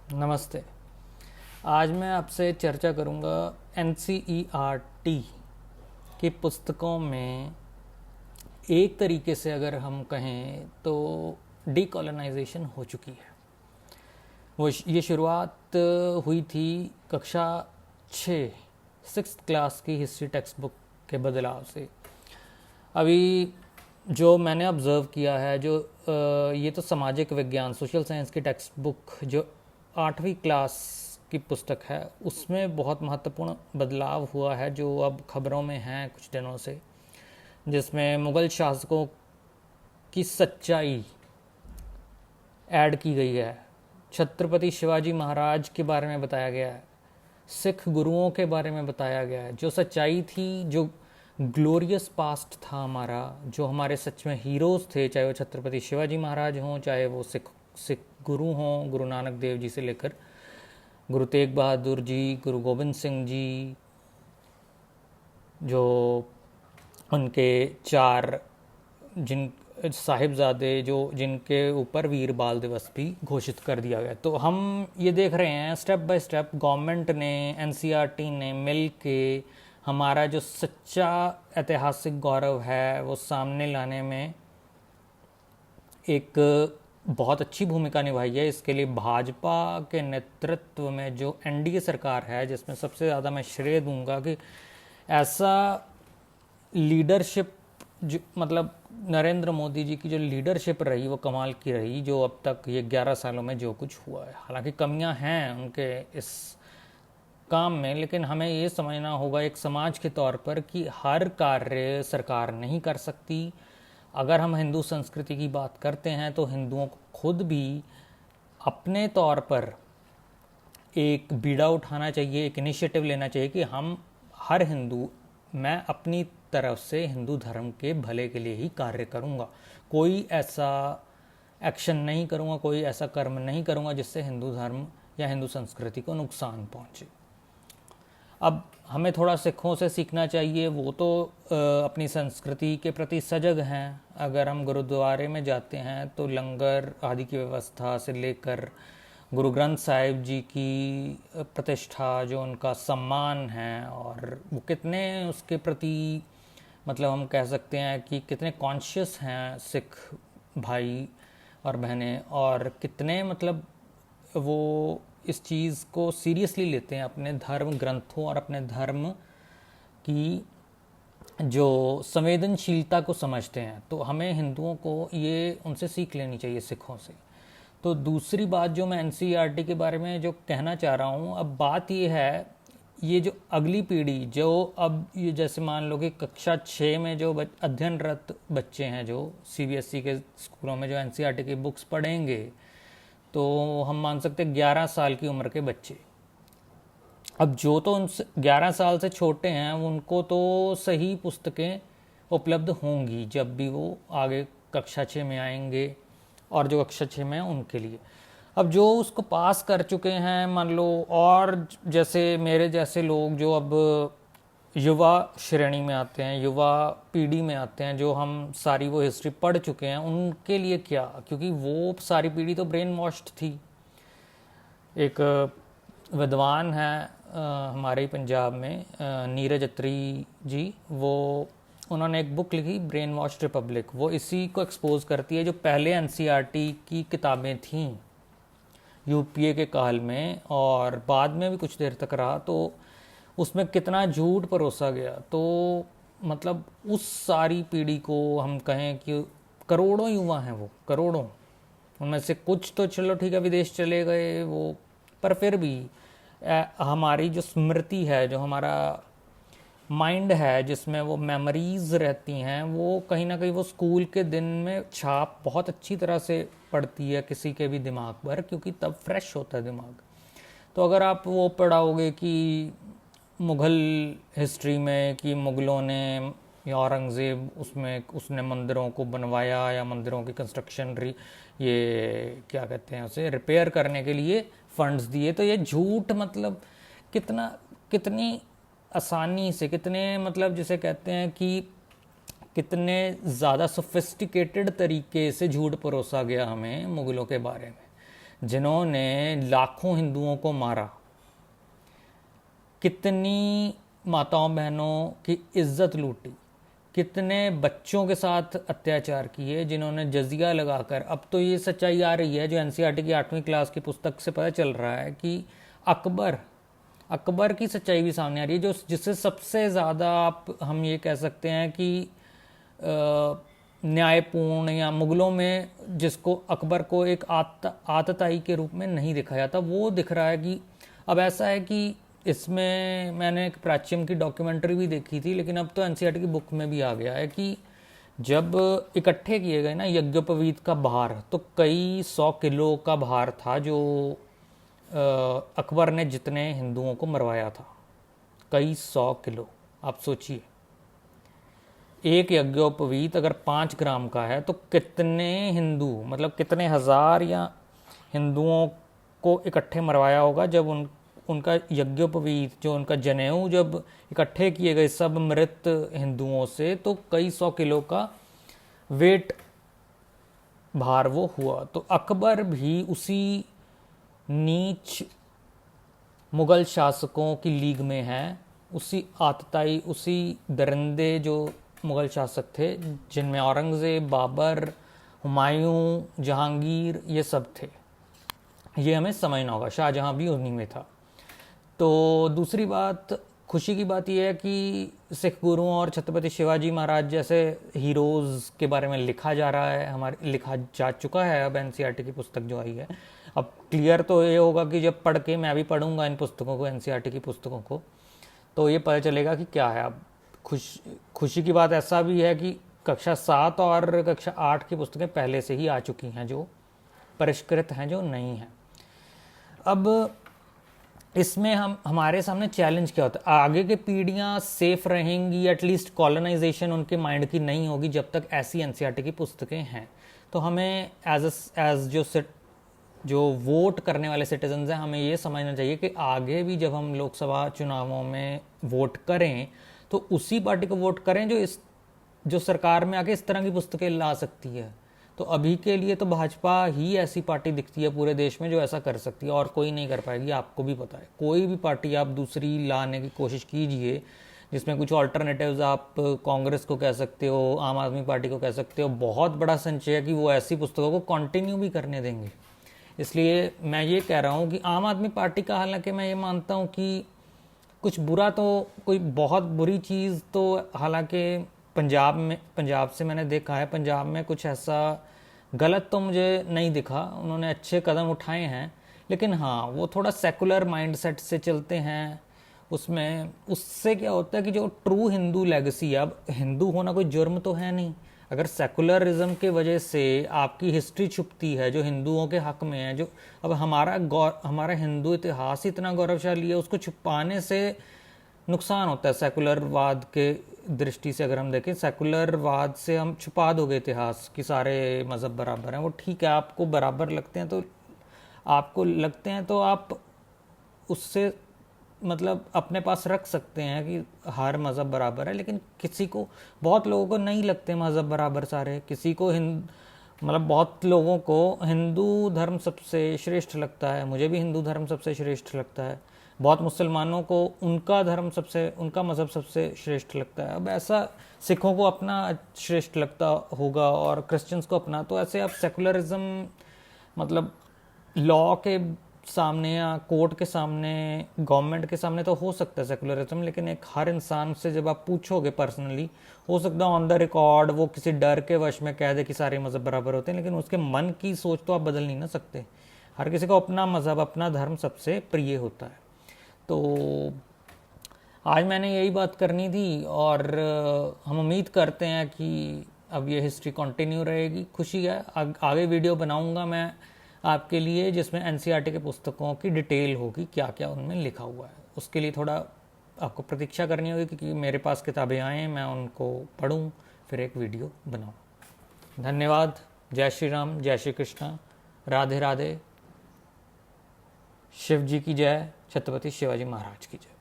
नमस्ते। आज मैं आपसे चर्चा करूंगा एनसीईआरटी की पुस्तकों में। एक तरीके से अगर हम कहें तो डीकॉलोनाइजेशन हो चुकी है। ये शुरुआत हुई थी कक्षा 6 सिक्स क्लास की हिस्ट्री टेक्स्ट बुक के बदलाव से। अभी जो मैंने ऑब्ज़र्व किया है, जो ये तो सामाजिक विज्ञान सोशल साइंस की टेक्स्ट बुक जो 8वीं क्लास की पुस्तक है, उसमें बहुत महत्वपूर्ण बदलाव हुआ है जो अब खबरों में है कुछ दिनों से, जिसमें मुग़ल शासकों की सच्चाई ऐड की गई है। छत्रपति शिवाजी महाराज के बारे में बताया गया है, सिख गुरुओं के बारे में बताया गया है। जो सच्चाई थी, जो ग्लोरियस पास्ट था हमारा, जो हमारे सच में हीरोज़ थे, चाहे वो छत्रपति शिवाजी महाराज हों, चाहे वो सिख गुरु हों, गुरु नानक देव जी से लेकर गुरु तेग बहादुर जी, गुरु गोविंद सिंह जी, जो उनके 4 जिन साहिबजादे जो जिनके ऊपर वीर बाल दिवस भी घोषित कर दिया गया। तो हम ये देख रहे हैं स्टेप बाय स्टेप गवर्नमेंट ने, एनसीईआरटी ने मिल के हमारा जो सच्चा ऐतिहासिक गौरव है वो सामने लाने में एक बहुत अच्छी भूमिका निभाई है। इसके लिए भाजपा के नेतृत्व में जो एनडीए सरकार है, जिसमें सबसे ज़्यादा मैं श्रेय दूंगा कि ऐसा लीडरशिप जो मतलब नरेंद्र मोदी जी की जो लीडरशिप रही वो कमाल की रही, जो अब तक ये 11 सालों में जो कुछ हुआ है। हालांकि कमियां हैं उनके इस काम में, लेकिन हमें ये समझना होगा एक समाज के तौर पर कि हर कार्य सरकार नहीं कर सकती। अगर हम हिंदू संस्कृति की बात करते हैं तो हिंदुओं को खुद भी अपने तौर पर एक बीड़ा उठाना चाहिए, एक इनिशिएटिव लेना चाहिए कि हम हर हिंदू, मैं अपनी तरफ से हिंदू धर्म के भले के लिए ही कार्य करूँगा। कोई ऐसा एक्शन नहीं करूँगा, कोई ऐसा कर्म नहीं करूँगा जिससे हिंदू धर्म या हिंदू संस्कृति को नुकसान पहुँचे। अब हमें थोड़ा सिखों से सीखना चाहिए, वो तो अपनी संस्कृति के प्रति सजग हैं। अगर हम गुरुद्वारे में जाते हैं तो लंगर आदि की व्यवस्था से लेकर गुरु ग्रंथ साहिब जी की प्रतिष्ठा, जो उनका सम्मान है, और वो कितने उसके प्रति मतलब हम कह सकते हैं कि कितने कॉन्शियस हैं सिख भाई और बहनें, और कितने मतलब वो इस चीज़ को सीरियसली लेते हैं, अपने धर्म ग्रंथों और अपने धर्म की जो संवेदनशीलता को समझते हैं। तो हमें हिंदुओं को ये उनसे सीख लेनी चाहिए, सिखों से। तो दूसरी बात जो मैं एनसीईआरटी के बारे में जो कहना चाह रहा हूँ, अब बात ये है, ये जो अगली पीढ़ी जो अब ये जैसे मान लो कि कक्षा 6 में जो अध्ययनरत बच्चे हैं, जो सीबीएसई के स्कूलों में जो एनसीईआरटी की बुक्स पढ़ेंगे, तो हम मान सकते हैं 11 साल की उम्र के बच्चे। अब जो तो उनसे 11 साल से छोटे हैं उनको तो सही पुस्तकें उपलब्ध होंगी जब भी वो आगे कक्षा 6 में आएंगे, और जो कक्षा 6 में है उनके लिए। अब जो उसको पास कर चुके हैं मान लो, और जैसे मेरे जैसे लोग जो अब युवा श्रेणी में आते हैं, युवा पीढ़ी में आते हैं, जो हम सारी वो हिस्ट्री पढ़ चुके हैं, उनके लिए क्या, क्योंकि वो सारी पीढ़ी तो ब्रेन वॉश्ड थी। एक विद्वान है हमारे ही पंजाब में, नीरज अत्री जी, वो उन्होंने एक बुक लिखी ब्रेन वॉश्ड रिपब्लिक। वो इसी को एक्सपोज करती है, जो पहले एनसीईआरटी की किताबें थीं यूपीए के काल में और बाद में भी कुछ देर तक रहा, तो उसमें कितना झूठ परोसा गया। तो मतलब उस सारी पीढ़ी को हम कहें कि करोड़ों युवा हैं, वो करोड़ों, उनमें से कुछ तो चलो ठीक है विदेश चले गए वो, पर फिर भी हमारी जो स्मृति है, जो हमारा माइंड है, जिसमें वो मेमोरीज रहती हैं, वो कहीं ना कहीं वो स्कूल के दिन में छाप बहुत अच्छी तरह से पड़ती है किसी के भी दिमाग पर, क्योंकि तब फ्रेश होता है दिमाग। तो अगर आप वो पढ़ाओगे कि मुग़ल हिस्ट्री में कि मुग़लों ने या औरंगज़ेब उसने मंदिरों को बनवाया या मंदिरों की कंस्ट्रक्शन ये क्या कहते हैं उसे रिपेयर करने के लिए फंड्स दिए, तो ये झूठ मतलब कितनी आसानी से, कितने मतलब जिसे कहते हैं कि कितने ज़्यादा सोफिस्टिकेटेड तरीके से झूठ परोसा गया हमें मुग़लों के बारे में। जिन्होंने लाखों हिंदुओं को मारा, कितनी माताओं बहनों की इज्जत लूटी, कितने बच्चों के साथ अत्याचार किए, जिन्होंने जजिया लगाकर। अब तो ये सच्चाई आ रही है जो एनसीईआरटी की 8वीं क्लास की पुस्तक से पता चल रहा है कि अकबर की सच्चाई भी सामने आ रही है, जो जिससे सबसे ज़्यादा हम ये कह सकते हैं कि न्यायपूर्ण, या मुगलों में जिसको अकबर को एक आतताई के रूप में नहीं दिखाया जाता, वो दिख रहा है कि अब ऐसा है कि इसमें मैंने एक प्राच्यम की डॉक्यूमेंट्री भी देखी थी, लेकिन अब तो एनसीईआरटी की बुक में भी आ गया है कि जब इकट्ठे किए गए ना यज्ञोपवीत का भार, तो कई 100 किलो का भार था जो अकबर ने जितने हिंदुओं को मरवाया था, कई 100 किलो। आप सोचिए, एक यज्ञोपवीत अगर 5 ग्राम का है तो कितने हिंदू, मतलब कितने हजार या हिंदुओं को इकट्ठे मरवाया होगा जब उनका यज्ञोपवीत, जो उनका जनेऊ जब इकट्ठे किए गए सब मृत हिंदुओं से, तो कई 100 किलो का वेट भार वो हुआ। तो अकबर भी उसी नीच मुगल शासकों की लीग में है, उसी आतताई, उसी दरिंदे जो मुगल शासक थे, जिनमें औरंगज़ेब, बाबर, हुमायूं, जहांगीर, ये सब थे। ये हमें समझना होगा, शाहजहां भी उन्हीं में था। तो दूसरी बात, खुशी की बात यह है कि सिख गुरुओं और छत्रपति शिवाजी महाराज जैसे हीरोज़ के बारे में लिखा जा रहा है, लिखा जा चुका है। अब एनसीईआरटी की पुस्तक जो आई है, अब क्लियर तो ये होगा कि जब पढ़ के, मैं भी पढ़ूंगा इन पुस्तकों को, एनसीईआरटी की पुस्तकों को, तो ये पता चलेगा कि क्या है। अब खुशी की बात ऐसा भी है कि कक्षा 7 और कक्षा 8 की पुस्तकें पहले से ही आ चुकी हैं, जो परिष्कृत हैं, जो नहीं हैं। अब इसमें हमारे सामने चैलेंज क्या होता है, आगे की पीढ़ियां सेफ रहेंगी, एटलीस्ट कॉलोनाइजेशन उनके माइंड की नहीं होगी जब तक ऐसी एनसीईआरटी की पुस्तकें हैं। तो हमें एज जो वोट करने वाले सिटीजन्स हैं, हमें ये समझना चाहिए कि आगे भी जब हम लोकसभा चुनावों में वोट करें तो उसी पार्टी को वोट करें जो सरकार में आके इस तरह की पुस्तकें ला सकती है। तो अभी के लिए तो भाजपा ही ऐसी पार्टी दिखती है पूरे देश में जो ऐसा कर सकती है, और कोई नहीं कर पाएगी, आपको भी पता है। कोई भी पार्टी आप दूसरी लाने की कोशिश कीजिए जिसमें कुछ ऑल्टरनेटिव्स, आप कांग्रेस को कह सकते हो, आम आदमी पार्टी को कह सकते हो, बहुत बड़ा संचय है कि वो ऐसी पुस्तकों को कंटिन्यू भी करने देंगे। इसलिए मैं ये कह रहा हूँ कि आम आदमी पार्टी का, हालांकि मैं ये मानता हूँ कि कुछ बुरा, तो कोई बहुत बुरी चीज़ तो, हालांकि पंजाब से मैंने देखा है, पंजाब में कुछ ऐसा गलत तो मुझे नहीं दिखा, उन्होंने अच्छे कदम उठाए हैं, लेकिन हाँ, वो थोड़ा सेकुलर माइंडसेट से चलते हैं। उससे क्या होता है कि जो ट्रू हिंदू लेगेसी है, अब हिंदू होना कोई जुर्म तो है नहीं, अगर सेकुलरिज्म के वजह से आपकी हिस्ट्री छुपती है जो हिंदुओं के हक में है, जो अब हमारा हिंदू इतिहास ही इतना गौरवशाली है, उसको छुपाने से नुकसान होता है। सेकुलरवाद के दृष्टि से अगर हम देखें, सेकुलरवाद से हम छुपा दोगे इतिहास कि सारे मज़हब बराबर हैं, वो ठीक है, आपको बराबर लगते हैं तो आप उससे मतलब अपने पास रख सकते हैं कि हर मज़हब बराबर है, लेकिन किसी को, बहुत लोगों को नहीं लगते मज़हब बराबर सारे, किसी को मतलब बहुत लोगों को हिंदू धर्म सबसे श्रेष्ठ लगता है, मुझे भी हिंदू धर्म सबसे श्रेष्ठ लगता है, बहुत मुसलमानों को उनका मज़हब सबसे श्रेष्ठ लगता है। अब ऐसा सिखों को अपना श्रेष्ठ लगता होगा और क्रिश्चियंस को अपना, तो ऐसे अब सेकुलरिज्म, मतलब लॉ के सामने या कोर्ट के सामने, गवर्नमेंट के सामने तो हो सकता है सेकुलरिज्म, लेकिन एक हर इंसान से जब आप पूछोगे पर्सनली, हो सकता है ऑन द रिकॉर्ड वो किसी डर के वश में कह दे कि सारे मज़हब बराबर होते हैं, लेकिन उसके मन की सोच तो आप बदल नहीं ना सकते। हर किसी को अपना मज़हब, अपना धर्म सबसे प्रिय होता है। तो आज मैंने यही बात करनी थी, और हम उम्मीद करते हैं कि अब ये हिस्ट्री कंटिन्यू रहेगी। खुशी है, आगे वीडियो बनाऊंगा मैं आपके लिए जिसमें एनसीईआरटी के पुस्तकों की डिटेल होगी, क्या क्या उनमें लिखा हुआ है। उसके लिए थोड़ा आपको प्रतीक्षा करनी होगी क्योंकि मेरे पास किताबें आएँ, मैं उनको पढूं, फिर एक वीडियो बनाऊं। धन्यवाद। जय श्री राम, जय श्री कृष्णा, राधे राधे, शिव जी की जय, छत्रपति शिवाजी महाराज की जय।